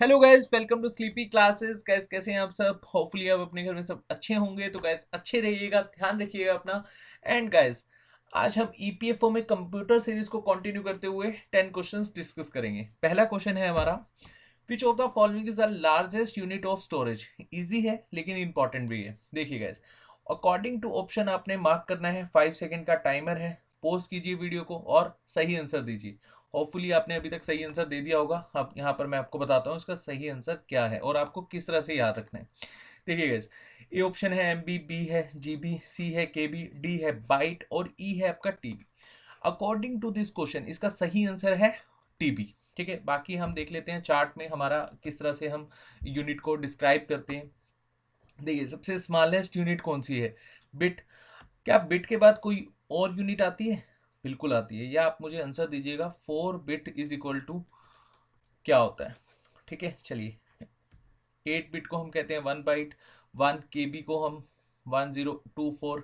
Hello guys, welcome to Sleepy Classes. Guys कैसे हैं आप सब? होपफुली आप अपने घर में सब अच्छे होंगे। तो गाइस अच्छे रहिएगा, ध्यान रखिएगा अपना। एंड गाइस आज हम ईपीएफओ में कंप्यूटर सीरीज को कंटिन्यू करते हुए 10 क्वेश्चंस डिस्कस करेंगे। पहला क्वेश्चन है हमारा, which of the following is the largest unit of storage. Easy है लेकिन इंपॉर्टेंट भी है। देखिए गाइस, अकॉर्डिंग टू ऑप्शन आपने मार्क करना है। 5 सेकेंड का टाइमर है। पोज कीजिए वीडियो को और सही आंसर दीजिए। होपफुली आपने अभी तक सही आंसर दे दिया होगा। अब यहाँ पर मैं आपको बताता हूँ इसका सही आंसर क्या है और आपको किस तरह से याद रखना है। देखिए गाइस, ए ऑप्शन है एमबी, बी है जीबी, सी है केबी, डी है बाइट और ई है आपका TB. According to this question इसका सही आंसर है टीबी। ठीक है, बाकी हम देख लेते हैं चार्ट में हमारा किस तरह से हम यूनिट को डिस्क्राइब करते हैं। देखिए सबसे स्मॉलेस्ट यूनिट कौन सी है? बिट। क्या बिट के बाद कोई और यूनिट आती है? बिल्कुल आती है। या आप मुझे आंसर दीजिएगा 4 बिट इज इक्वल टू क्या होता है? ठीक है, चलिए। 8 बिट को हम कहते हैं 1 बाइट। 1 केबी को हम 1024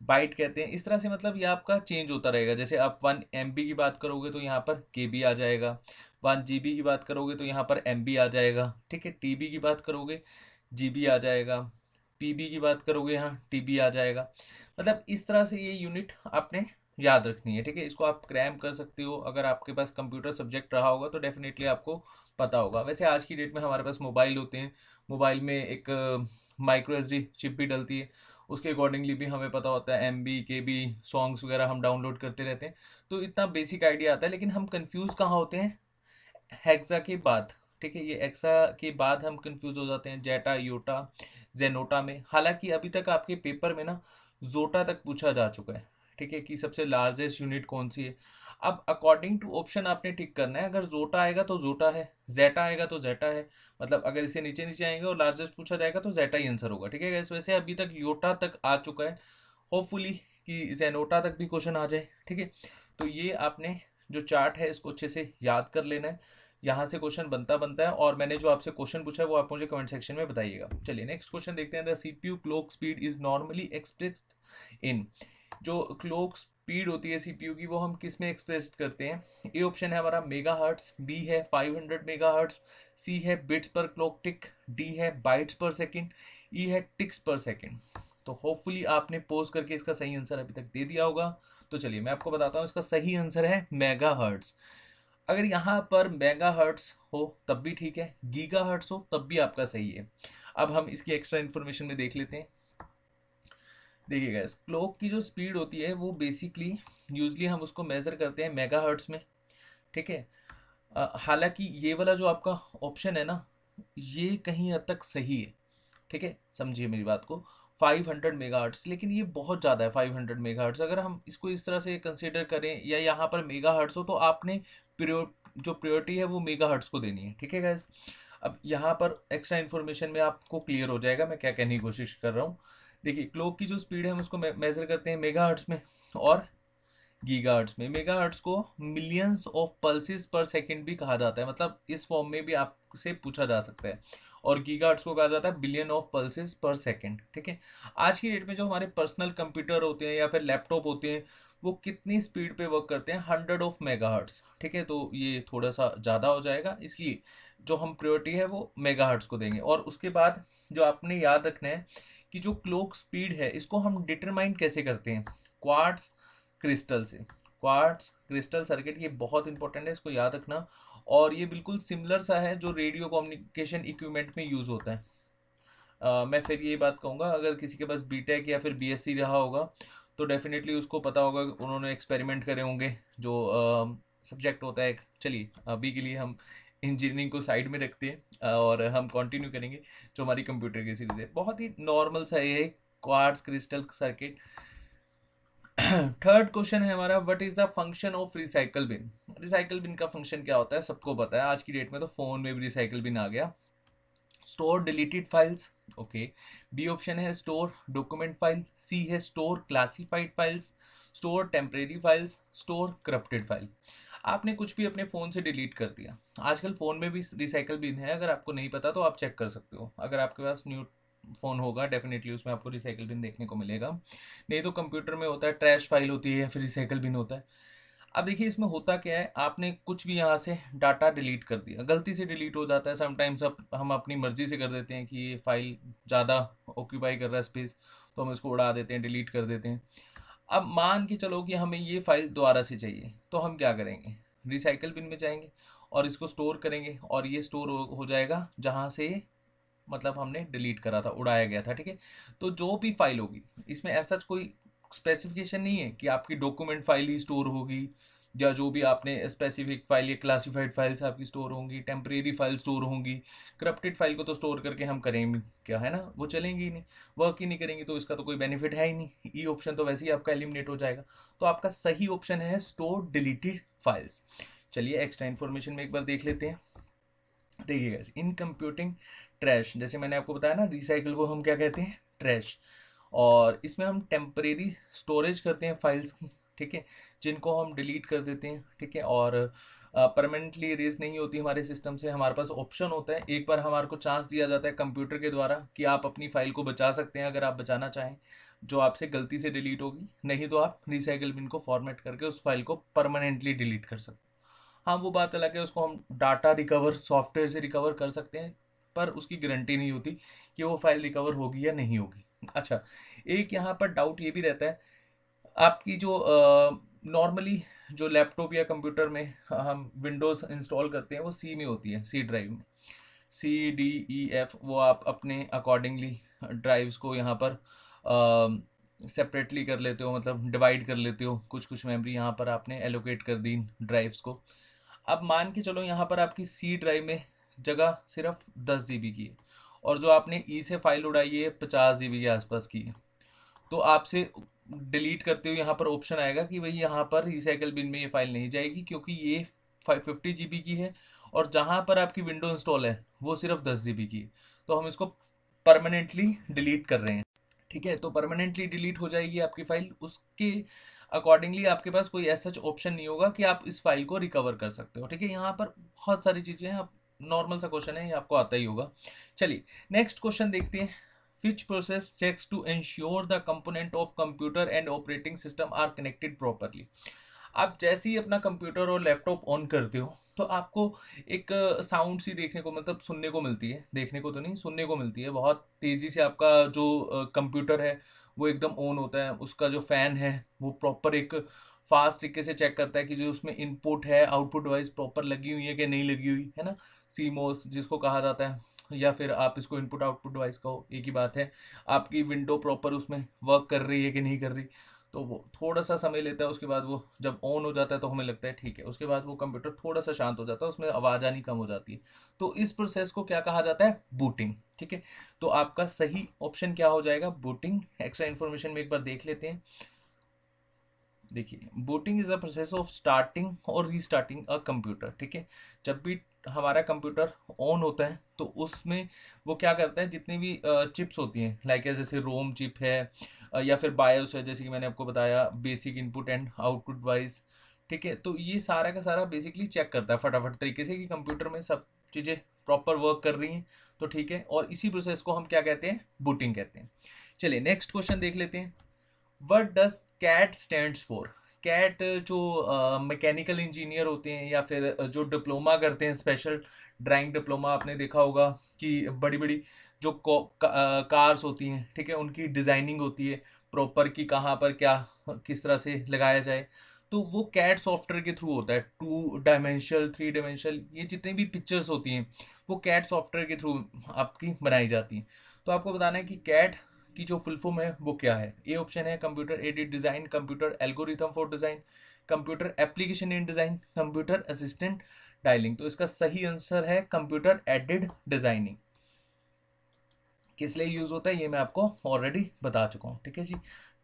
बाइट कहते हैं। इस तरह से मतलब ये आपका चेंज होता रहेगा। जैसे आप 1 MB की बात करोगे तो यहाँ पर केबी आ जाएगा। 1 GB की बात करोगे तो यहाँ पर MB आ जाएगा। ठीक है, टीबी की बात करोगे जीबी आ जाएगा। पीबी की बात करोगे यहाँ टीबी आ जाएगा। मतलब इस तरह से ये यूनिट आपने याद रखनी है। ठीक है, इसको आप क्रैम कर सकते हो। अगर आपके पास कंप्यूटर सब्जेक्ट रहा होगा तो डेफिनेटली आपको पता होगा। वैसे आज की डेट में हमारे पास मोबाइल होते हैं। मोबाइल में एक माइक्रो एसडी चिप भी डलती है। उसके अकॉर्डिंगली भी हमें पता होता है एमबी केबी। सॉन्ग्स वगैरह हम डाउनलोड करते रहते हैं। तो इतना बेसिक आइडिया आता है। लेकिन हम कंफ्यूज कहाँ होते हैं? हेक्सा के बाद। ठीक है, ये एक्सा के बाद हम कंफ्यूज हो जाते हैं जेटा योटा जेनोटा में। हालांकि अभी तक आपके पेपर में ना जोटा तक पूछा जा चुका है। ठीक है, कि सबसे लार्जेस्ट यूनिट कौन सी है। अब अकॉर्डिंग टू ऑप्शन आपने टिक करना है। अगर जोटा आएगा तो जोटा है, जेटा आएगा तो जेटा है। मतलब अगर इसे नीचे नीचे आएंगे और लार्जेस्ट पूछा जाएगा तो जेटा ही आंसर होगा। ठीक है guys? वैसे अभी तक योटा तक आ चुका है। होपफुली कि जेनोटा तक भी क्वेश्चन आ जाए। ठीक है, तो ये आपने जो चार्ट है इसको अच्छे से याद कर लेना है। यहाँ से क्वेश्चन बनता बनता है और मैंने जो आपसे क्वेश्चन पूछा है वो आप मुझे कमेंट सेक्शन में बताइएगा। चलिए नेक्स्ट क्वेश्चन देखते हैं। The CPU clock speed is normally expressed in. जो क्लॉक स्पीड होती है सीपीयू की वो हम किस में एक्सप्रेस करते हैं? ए ऑप्शन है हमारा मेगा हर्ट्स, बी है 500 मेगा हर्ट्स, सी है बिट्स पर क्लॉक टिक, डी है बाइट्स पर सेकेंड, ई है टिक्स पर सेकेंड। तो होपफुली आपने पोज करके इसका सही आंसर अभी तक दे दिया होगा। तो चलिए मैं आपको बताता हूँ, इसका सही आंसर है मेगा हर्ट्स। अगर यहाँ पर मेगा हर्ट्स हो तब भी ठीक है, गीगा हर्ट्स हो तब भी आपका सही है। अब हम इसकी एक्स्ट्रा इन्फॉर्मेशन में देख लेते हैं। देखिएगा, इस क्लॉक की जो स्पीड होती है वो बेसिकली यूजली हम उसको मेजर करते हैं मेगा हर्ट्स में। ठीक है, हालांकि ये वाला जो आपका ऑप्शन है ना ये कहीं हद तक सही है। ठीक है, समझिए मेरी बात को। 500 मेगाहर्ट्ज, लेकिन ये बहुत ज़्यादा है 500 मेगाहर्ट्ज। अगर हम इसको इस तरह से कंसीडर करें या यहाँ पर मेगाहर्ट्ज हो तो आपने जो प्रायोरिटी है वो मेगाहर्ट्ज को देनी है। ठीक है गाइस, अब यहाँ पर एक्स्ट्रा इन्फॉर्मेशन में आपको क्लियर हो जाएगा मैं क्या कहने की कोशिश कर रहा हूँ। देखिए क्लॉक की जो स्पीड है हम उसको मेजर करते हैं मेगाहर्ट्ज में और गीगाहर्ट्ज में। मेगाहर्ट्ज को मिलियंस ऑफ पल्सेस पर सेकंड भी कहा जाता है। मतलब इस फॉर्म में भी आपसे पूछा जा सकता है। और गीगाहर्ट्ज को कहा जाता है बिलियन ऑफ पल्सेस पर सेकंड। ठीक है, आज की डेट में जो हमारे पर्सनल कंप्यूटर होते हैं या फिर लैपटॉप होते हैं वो कितनी स्पीड पे वर्क करते हैं? 100 मेगाहर्ट्ज। ठीक है, तो ये थोड़ा सा ज़्यादा हो जाएगा, इसलिए जो हम प्रायोरिटी है वो मेगाहर्ट्ज को देंगे। और उसके बाद जो आपने याद रखना है कि जो क्लॉक स्पीड है इसको हम डिटरमाइन कैसे करते हैं? क्वार्ट्स क्रिस्टल से। क्वार्ट्स क्रिस्टल सर्किट ये बहुत इंपॉर्टेंट है, इसको याद रखना। और ये बिल्कुल सिमिलर सा है जो रेडियो कम्युनिकेशन इक्विपमेंट में यूज़ होता है। मैं फिर ये बात कहूँगा, अगर किसी के पास बीटेक या फिर बीएससी रहा होगा तो डेफिनेटली उसको पता होगा, उन्होंने एक्सपेरिमेंट करे होंगे जो सब्जेक्ट होता है। चलिए अभी के लिए हम इंजीनियरिंग को साइड में रखते हैं और हम कंटिन्यू करेंगे जो हमारी कंप्यूटर की सीरीज है। बहुत ही नॉर्मल सा ये quartz crystal circuit. Third question है हमारा, what is the function of recycle bin. Recycle bin का फंक्शन क्या होता है सबको पता है। आज की डेट में तो फोन में भी रिसाइकल बिन आ गया। Store deleted files, okay. B option है स्टोर डॉक्यूमेंट फाइल, सी है store classified files, store temporary files, store corrupted file. आपने कुछ भी अपने फ़ोन से डिलीट कर दिया। आजकल फ़ोन में भी रिसाइकल बिन है, अगर आपको नहीं पता तो आप चेक कर सकते हो। अगर आपके पास न्यू फ़ोन होगा डेफिनेटली उसमें आपको रिसाइकल बिन देखने को मिलेगा। नहीं तो कंप्यूटर में होता है ट्रैश फाइल होती है या फिर रिसाइकल बिन होता है। अब देखिए इसमें होता क्या है, आपने कुछ भी यहाँ से डाटा डिलीट कर दिया, गलती से डिलीट हो जाता है समटाइम्स। अब हम अपनी मर्जी से कर देते हैं कि ये फाइल ज़्यादा ऑक्यूपाई कर रहा है स्पेस, तो हम इसको उड़ा देते हैं, डिलीट कर देते हैं। अब मान के चलो कि हमें ये फाइल दोबारा से चाहिए, तो हम क्या करेंगे, रिसाइकल बिन में जाएंगे और इसको स्टोर करेंगे, और ये स्टोर हो जाएगा जहाँ से मतलब हमने डिलीट करा था, उड़ाया गया था, ठीक है। तो जो भी फाइल होगी, इसमें ऐसा कोई स्पेसिफिकेशन नहीं है कि आपकी डॉक्यूमेंट फाइल ही स्टोर होगी, या जो भी आपने स्पेसिफिक फाइल या क्लासिफाइड फाइल्स आपकी स्टोर होंगी, टेम्परेरी फाइल स्टोर होंगी। करप्टेड फाइल को तो स्टोर करके हम करेंगे क्या, है ना, वो चलेंगी ही नहीं, वर्क ही नहीं करेंगी, तो इसका तो कोई बेनिफिट है ही नहीं। ई ऑप्शन तो वैसे ही आपका एलिमिनेट हो जाएगा। तो आपका सही ऑप्शन है स्टोर डिलीटेड फाइल्स। चलिए एक्स्ट्रा इन्फॉर्मेशन में एक बार देख लेते हैं। देखिए गाइस, इन कंप्यूटिंग ट्रैश, जैसे मैंने आपको बताया ना, रिसाइकल को हम क्या कहते हैं, ट्रैश। और इसमें हम टेम्परेरी स्टोरेज करते हैं फाइल्स की, ठीक है, जिनको हम डिलीट कर देते हैं, ठीक है। और परमानेंटली इरेज नहीं होती हमारे सिस्टम से। हमारे पास ऑप्शन होता है, एक बार हमारे को चांस दिया जाता है कंप्यूटर के द्वारा कि आप अपनी फाइल को बचा सकते हैं, अगर आप बचाना चाहें, जो आपसे गलती से डिलीट होगी। नहीं तो आप रिसाइकल बिन को फॉर्मेट करके उस फाइल को परमानेंटली डिलीट कर सकते हैं। हाँ, वो बात अलग है, उसको हम डाटा रिकवर सॉफ्टवेयर से रिकवर कर सकते हैं, पर उसकी गारंटी नहीं होती कि वो फाइल रिकवर होगी या नहीं होगी। अच्छा, एक यहाँ पर डाउट ये भी रहता है, आपकी जो नॉर्मली जो लैपटॉप या कंप्यूटर में हम विंडोज़ इंस्टॉल करते हैं, वो सी में होती है, सी ड्राइव में, CDEF, वो आप अपने अकॉर्डिंगली ड्राइव्स को यहाँ पर सेपरेटली कर लेते हो, मतलब डिवाइड कर लेते हो, कुछ कुछ मेमोरी यहाँ पर आपने एलोकेट कर दी ड्राइव्स को। अब मान के चलो यहाँ पर आपकी सी ड्राइव में जगह सिर्फ 10 GB की है, और जो आपने ई से फाइल उड़ाई है 50 GB के आसपास की है। तो आपसे डिलीट करते हुए यहाँ पर ऑप्शन आएगा कि भाई यहाँ पर रिसाइकल बिन में ये फाइल नहीं जाएगी, क्योंकि ये 50 GB की है, और जहाँ पर आपकी विंडो इंस्टॉल है वो सिर्फ 10 GB की है। तो हम इसको परमानेंटली डिलीट कर रहे हैं, ठीक है। तो परमानेंटली डिलीट हो जाएगी आपकी फाइल, उसके अकॉर्डिंगली आपके पास कोई ऐसा ऑप्शन नहीं होगा कि आप इस फाइल को रिकवर कर सकते हो, ठीक है। यहाँ पर बहुत सारी चीज़ें हैं, आप नॉर्मल सा क्वेश्चन है, ये आपको आता ही होगा। चलिए नेक्स्ट क्वेश्चन देखते हैं। Which process checks to ensure the component of computer and operating system are connected properly? आप जैसे ही अपना कंप्यूटर और लैपटॉप ऑन करते हो, तो आपको एक साउंड सी देखने को, मतलब सुनने को मिलती है, देखने को तो नहीं, सुनने को मिलती है। बहुत तेज़ी से आपका जो कंप्यूटर है वो एकदम ऑन होता है, उसका जो फ़ैन है वो प्रॉपर एक फास्ट तरीके से चेक करता है कि जो उसमें इनपुट है आउटपुट वाइज प्रॉपर लगी हुई है कि नहीं लगी हुई है ना, सीमोस जिसको कहा जाता है, या फिर आप इसको इनपुट आउटपुट डिवाइस कहो, एक ही बात है। आपकी विंडो प्रॉपर उसमें वर्क कर रही है कि नहीं कर रही, तो वो थोड़ा सा समय लेता है। उसके बाद वो जब ऑन हो जाता है तो हमें लगता है ठीक है, उसके बाद वो कंप्यूटर थोड़ा सा शांत हो जाता है, उसमें आवाज़ आनी कम हो जाती है। तो इस प्रोसेस को क्या कहा जाता है, बूटिंग, ठीक है। तो आपका सही ऑप्शन क्या हो जाएगा, बूटिंग। एक्स्ट्रा इन्फॉर्मेशन में एक बार देख लेते हैं। देखिए, booting is a process of starting और रीस्टार्टिंग अ कंप्यूटर, ठीक है। जब भी हमारा कंप्यूटर ऑन होता है तो उसमें वो क्या करता है, जितनी भी चिप्स होती हैं, लाइक जैसे रोम चिप है, या फिर बायोस है, जैसे कि मैंने आपको बताया, basic input and output wise, ठीक है। तो ये सारा का सारा बेसिकली चेक करता है फटाफट तरीके से कि कंप्यूटर में सब चीज़ें प्रॉपर वर्क कर रही हैं, तो ठीक है। और इसी प्रोसेस को हम क्या कहते हैं, बूटिंग कहते हैं। चलिए नेक्स्ट क्वेश्चन देख लेते हैं। What does CAT stands for? CAT जो मैकेनिकल इंजीनियर होते हैं, या फिर जो डिप्लोमा करते हैं, स्पेशल ड्राइंग डिप्लोमा, आपने देखा होगा कि बड़ी बड़ी जो कार्स होती हैं, ठीक है, उनकी डिज़ाइनिंग होती है प्रॉपर कि कहाँ पर क्या किस तरह से लगाया जाए। तो वो कैट सॉफ्टवेयर के थ्रू होता है, 2 डायमेंशनल 3 डायमेंशनल, ये जितनी भी पिक्चर्स होती हैं वो कैट सॉफ्टवेयर के थ्रू आपकी बनाई जाती हैं। तो आपको बताना है कि कैट की जो फुल फॉर्म है वो क्या है। ए ऑप्शन है computer aided design, computer algorithm for design, computer application in design, computer assistant dialling. तो इसका सही आंसर है कंप्यूटर एडेड डिज़ाइनिंग। किस लिए यूज़ होता है ये मैं आपको ऑलरेडी बता चुका हूँ, ठीक है जी।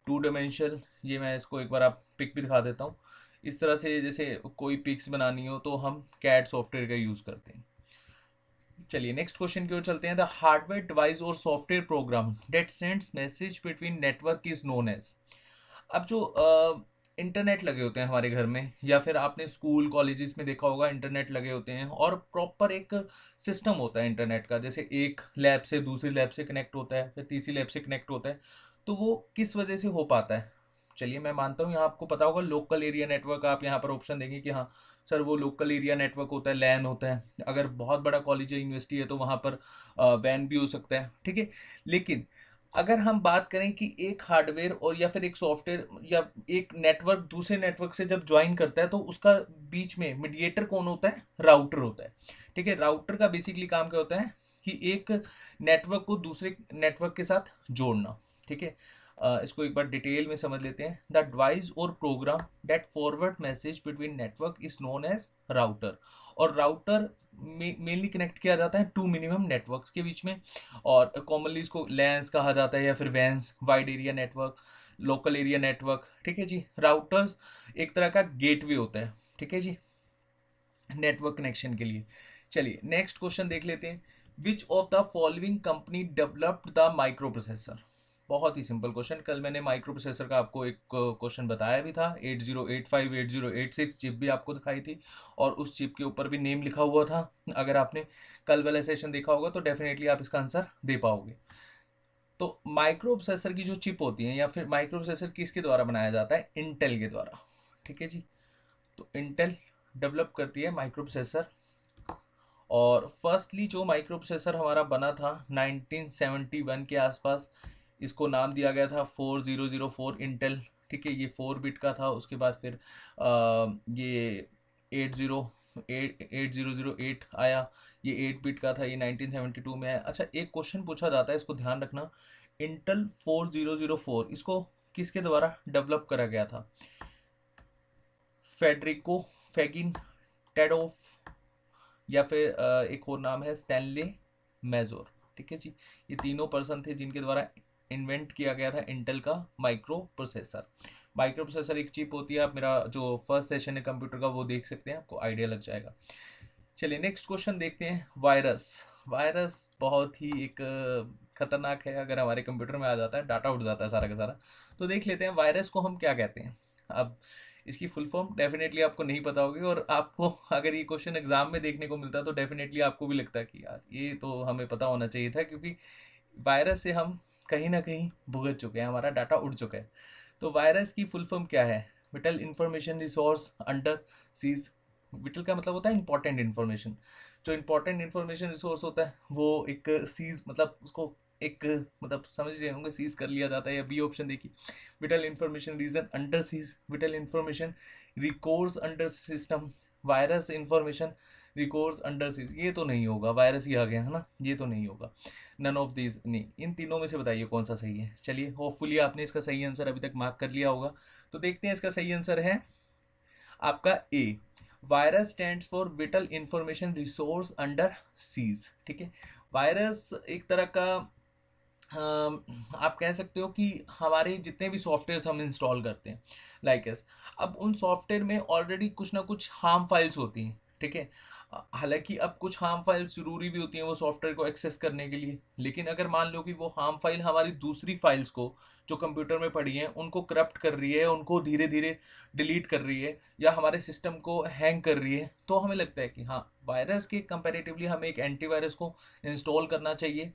2 डायमेंशनल, ये मैं इसको एक बार आप पिक भी दिखा देता हूँ। इस तरह से जैसे कोई पिक्स बनानी हो तो हम कैड सॉफ्टवेयर का यूज़ करते हैं। चलिए नेक्स्ट क्वेश्चन की ओर चलते हैं। द हार्डवेयर डिवाइस और software program that sends message between network is known as. अब जो इंटरनेट लगे होते हैं हमारे घर में, या फिर आपने स्कूल कॉलेजेस में देखा होगा इंटरनेट लगे होते हैं, और प्रॉपर एक सिस्टम होता है इंटरनेट का, जैसे एक लैब से दूसरी लैब से कनेक्ट होता है, फिर तीसरी लैब से कनेक्ट होता है। तो वो किस वजह से हो पाता है, चलिए मैं मानता हूँ यहाँ आपको पता होगा लोकल एरिया नेटवर्क, आप यहाँ पर ऑप्शन देंगे कि हाँ सर वो लोकल एरिया नेटवर्क होता है, लैन होता है। अगर बहुत बड़ा कॉलेज है, यूनिवर्सिटी है, तो वहाँ पर वैन भी हो सकता है, ठीक है। लेकिन अगर हम बात करें कि एक हार्डवेयर और या फिर एक सॉफ्टवेयर या एक नेटवर्क दूसरे नेटवर्क से जब ज्वाइन करता है तो उसका बीच में मीडिएटर कौन होता है? राउटर होता है, ठीक है। राउटर का बेसिकली काम क्या होता है कि एक नेटवर्क को दूसरे नेटवर्क के साथ जोड़ना, ठीक है। इसको एक बार डिटेल में समझ लेते हैं। द डिवाइस और program that forward message between network is known as router. और राउटर मेनली कनेक्ट किया जाता है टू मिनिमम नेटवर्क्स के बीच में, और कॉमनली इसको लैंस कहा जाता है या फिर vans, wide area network, local area network, ठीक है जी। राउटर्स एक तरह का गेटवे होता है, ठीक है जी, नेटवर्क कनेक्शन के लिए। चलिए नेक्स्ट क्वेश्चन देख लेते हैं। Which of the following company developed the micro processor? बहुत ही सिंपल क्वेश्चन, कल मैंने माइक्रो प्रोसेसर का आपको एक क्वेश्चन बताया भी था। 8085 8086 चिप भी आपको दिखाई थी, और उस चिप के ऊपर भी नेम लिखा हुआ था। अगर आपने कल वाला सेशन देखा होगा तो डेफिनेटली आप इसका आंसर दे पाओगे। तो माइक्रो प्रोसेसर की जो चिप होती है या फिर माइक्रो प्रोसेसर किसके द्वारा बनाया जाता है? इंटेल के द्वारा, ठीक है जी। तो इंटेल डेवलप करती है माइक्रो प्रोसेसर। और फर्स्टली जो माइक्रो प्रोसेसर हमारा बना था 1971 के आसपास, इसको नाम दिया गया था 4004 इंटेल, ठीक है। ये 4 बिट का था। उसके बाद फिर ये 8008 आया, ये 8 बिट का था, ये 1972 में आया। अच्छा, एक क्वेश्चन पूछा जाता है, इसको ध्यान रखना। इंटेल 4004 इसको किसके द्वारा डेवलप करा गया था? फेडरिको फेगिन टेडोफ, या फिर एक और नाम है स्टैनले मेजोर, ठीक है जी। ये तीनों पर्सन थे जिनके द्वारा इन्वेंट किया गया था इंटेल का माइक्रो प्रोसेसर। माइक्रो प्रोसेसर एक चिप होती है, आप मेरा जो फर्स्ट सेशन है कंप्यूटर का वो देख सकते हैं, आपको आइडिया लग जाएगा। चलिए नेक्स्ट क्वेश्चन देखते हैं। वायरस। वायरस बहुत ही एक खतरनाक है, अगर हमारे कंप्यूटर में आ जाता है डाटा उड़ जाता है सारा का सारा। तो देख लेते हैं वायरस को हम क्या कहते हैं। अब इसकी फुल फॉर्म डेफिनेटली आपको नहीं पता होगी, और आपको अगर ये क्वेश्चन एग्जाम में देखने को मिलता तो डेफिनेटली आपको भी लगता है कि यार ये तो हमें पता होना चाहिए था, क्योंकि वायरस से हम कहीं ना कहीं भुगत चुके हैं, हमारा डाटा उड़ चुका है। तो वायरस की फुल फॉर्म क्या है? Whittle information resource under seize. Whittle का मतलब होता है इंपॉर्टेंट इन्फॉर्मेशन। जो इंपॉर्टेंट इन्फॉर्मेशन रिसोर्स होता है वो एक सीज, मतलब उसको एक, मतलब समझ रहे होंगे, सीज कर लिया जाता है। या बी ऑप्शन देखिए, vital information region under seize, vital information records under system, virus information records under seize. ये तो नहीं होगा, वायरस ही आ गया है ना, ये तो नहीं होगा। नन ऑफ दीज नहीं, इन तीनों में से बताइए कौन सा सही है। चलिए होपफुली आपने इसका सही आंसर अभी तक मार्क कर लिया होगा। तो देखते हैं, इसका सही आंसर है आपका A. Virus stands for vital information resource under seize, ठीक है। वायरस एक तरह का आप कह सकते हो कि हमारे जितने भी सॉफ्टवेयर हम इंस्टॉल करते हैं लाइक एस, अब उन सॉफ्टवेयर में ऑलरेडी कुछ ना कुछ हार्म फाइल्स होती हैं, ठीक है। हालांकि अब कुछ हार्म फाइल्स जरूरी भी होती हैं वो सॉफ्टवेयर को एक्सेस करने के लिए, लेकिन अगर मान लो कि वो हार्म फाइल हमारी दूसरी फाइल्स को जो कंप्यूटर में पड़ी हैं उनको करप्ट कर रही है, उनको धीरे धीरे डिलीट कर रही है, या हमारे सिस्टम को हैंग कर रही है, तो हमें लगता है कि हाँ वायरस के कंपैरेटिवली हमें एक एंटीवायरस को इंस्टॉल करना चाहिए,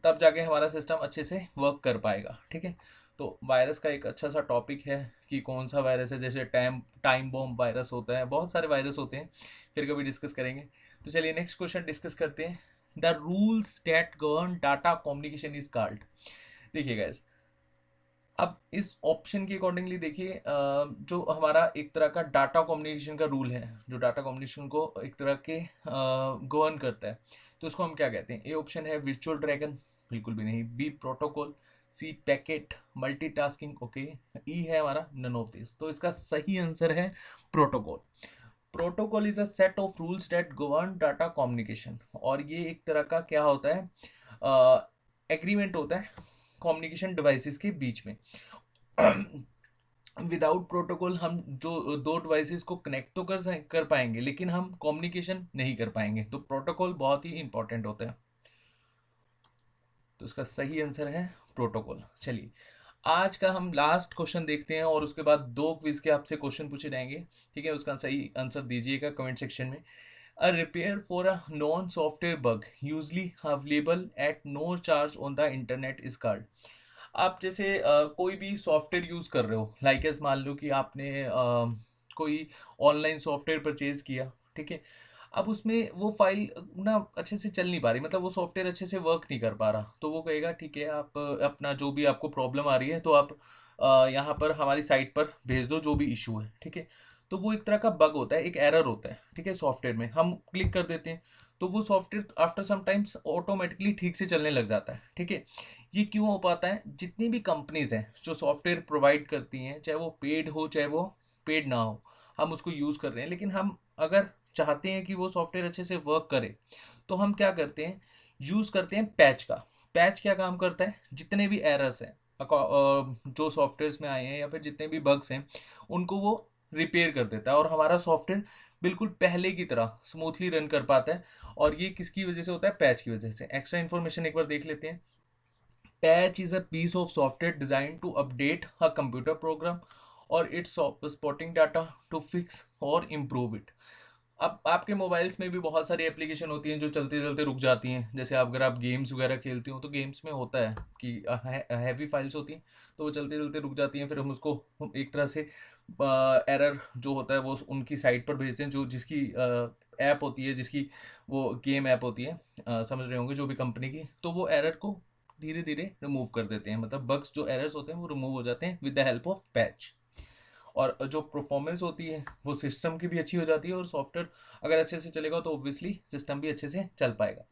तब जाके हमारा सिस्टम अच्छे से वर्क कर पाएगा, ठीक है। तो वायरस का एक अच्छा सा टॉपिक है कि कौन सा वायरस है, जैसे टाइम बॉम्ब वायरस होता है, बहुत सारे वायरस होते हैं, फिर कभी डिस्कस करेंगे। तो चलिए नेक्स्ट क्वेश्चन डिस्कस करते हैं। The rules that govern data communication is called. देखिए गाइस, अब इस ऑप्शन के अकॉर्डिंगली देखिए, जो हमारा एक तरह का डाटा कम्युनिकेशन का रूल है, जो डाटा कम्युनिकेशन को एक तरह के गवर्न करता है, तो उसको हम क्या कहते हैं? ए ऑप्शन है वर्चुअल ड्रैगन, बिल्कुल भी नहीं। बी प्रोटोकॉल, सी पैकेट मल्टीटास्किंग, ओके। ई है हमारा नन ऑफ दिस। तो इसका सही आंसर है protocol. Protocol is a set of rules that govern data communication, और ये एक तरह का क्या होता है, एग्रीमेंट होता है कम्युनिकेशन डिवाइसेस के बीच में। विदाउट प्रोटोकॉल हम जो दो डिवाइसेस को कनेक्ट तो कर पाएंगे, लेकिन हम कम्युनिकेशन नहीं कर पाएंगे। तो प्रोटोकॉल बहुत ही इंपॉर्टेंट होता है। तो इसका सही आंसर है प्रोटोकॉल। चलिए आज का हम लास्ट क्वेश्चन देखते हैं, और उसके बाद 2 क्विज के आपसे क्वेश्चन पूछे जाएंगे, ठीक है। उसका सही आंसर दीजिएगा कमेंट सेक्शन में। A repair for a non-software bug usually available at no charge on the internet is called। आप जैसे कोई भी सॉफ्टवेयर यूज़ कर रहे हो, लाइक एस मान लो कि आपने कोई ऑनलाइन सॉफ्टवेयर परचेज किया, ठीक है। अब उसमें वो फाइल ना अच्छे से चल नहीं पा रही, मतलब वो सॉफ्टवेयर अच्छे से वर्क नहीं कर पा रहा, तो वो कहेगा ठीक है आप अपना जो भी आपको प्रॉब्लम आ रही है तो आप यहाँ पर हमारी साइट पर भेज दो जो भी इशू है, ठीक है। तो वो एक तरह का बग होता है, एक एरर होता है, ठीक है, सॉफ्टवेयर में हम क्लिक कर देते हैं तो वो software after some times automatically ठीक से चलने लग जाता है, ठीक है। ये क्यों हो पाता है? जितनी भी कंपनीज हैं जो सॉफ्टवेयर प्रोवाइड करती हैं, चाहे वो पेड हो चाहे वो पेड ना हो, हम उसको यूज़ कर रहे हैं, लेकिन हम अगर चाहते हैं कि वो सॉफ्टवेयर अच्छे से वर्क करे तो हम क्या करते हैं, यूज़ करते हैं पैच का। पैच क्या काम करता है? जितने भी एरर्स हैं जो सॉफ्टवेयर्स में आए हैं या फिर जितने भी बग्स हैं उनको वो रिपेयर कर देता है और हमारा सॉफ्टवेयर बिल्कुल पहले की तरह स्मूथली रन कर पाता है। और ये किसकी वजह से होता है? पैच की वजह से। एक्स्ट्रा इन्फॉर्मेशन एक बार देख लेते हैं। Patch is a piece of software designed to update a computer program or its supporting data to fix or improve it. अब आपके मोबाइल्स में भी बहुत सारी एप्लीकेशन होती हैं जो चलते चलते रुक जाती हैं। जैसे आप अगर आप गेम्स वगैरह खेलते हो तो गेम्स में होता है कि हैवी फाइल्स होती हैं तो वो चलते चलते रुक जाती हैं, फिर हम उसको एक तरह से एरर जो होता है वो उनकी साइट पर भेजते हैं, जो जिसकी ऐप होती है, जिसकी वो गेम ऐप होती है, समझ रहे होंगे, जो भी कंपनी की, तो वो एरर को धीरे धीरे रिमूव कर देते हैं। मतलब बग्स जो एरर्स होते हैं वो रिमूव हो जाते हैं with the help of patch. और जो परफॉर्मेंस होती है वो सिस्टम की भी अच्छी हो जाती है, और सॉफ्टवेयर अगर अच्छे से चलेगा तो ऑब्वियसली सिस्टम भी अच्छे से चल पाएगा।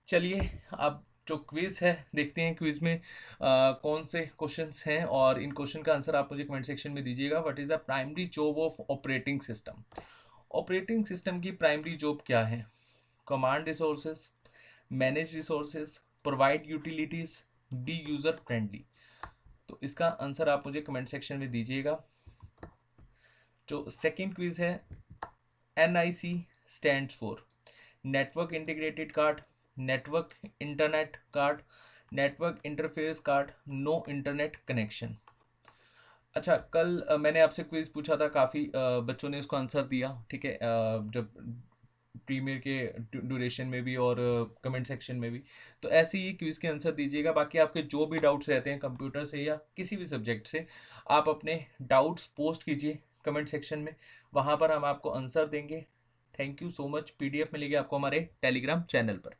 चलिए अब जो क्विज है देखते हैं क्विज में कौन से क्वेश्चंस हैं, और इन क्वेश्चन का आंसर आप मुझे कमेंट सेक्शन में दीजिएगा। What is the primary job of operating system? Operating system की प्राइमरी जॉब क्या है? Command resources, manage resources, provide utilities, be user friendly. तो इसका आंसर आप मुझे कमेंट सेक्शन में दीजिएगा। जो सेकंड क्विज है, NIC stands for network integrated card, network internet card, network interface card, no internet connection. अच्छा, कल मैंने आपसे क्विज पूछा था, काफ़ी बच्चों ने इसको आंसर दिया, ठीक है, जब प्रीमियर के ड्यूरेशन में भी और कमेंट सेक्शन में भी। तो ऐसे ही क्विज के आंसर दीजिएगा। बाकी आपके जो भी डाउट्स रहते हैं कंप्यूटर से या किसी भी सब्जेक्ट से, आप अपने डाउट्स पोस्ट कीजिए कमेंट सेक्शन में, वहाँ पर हम आपको आंसर देंगे। Thank you so much. PDF मिलेगी आपको हमारे टेलीग्राम चैनल पर।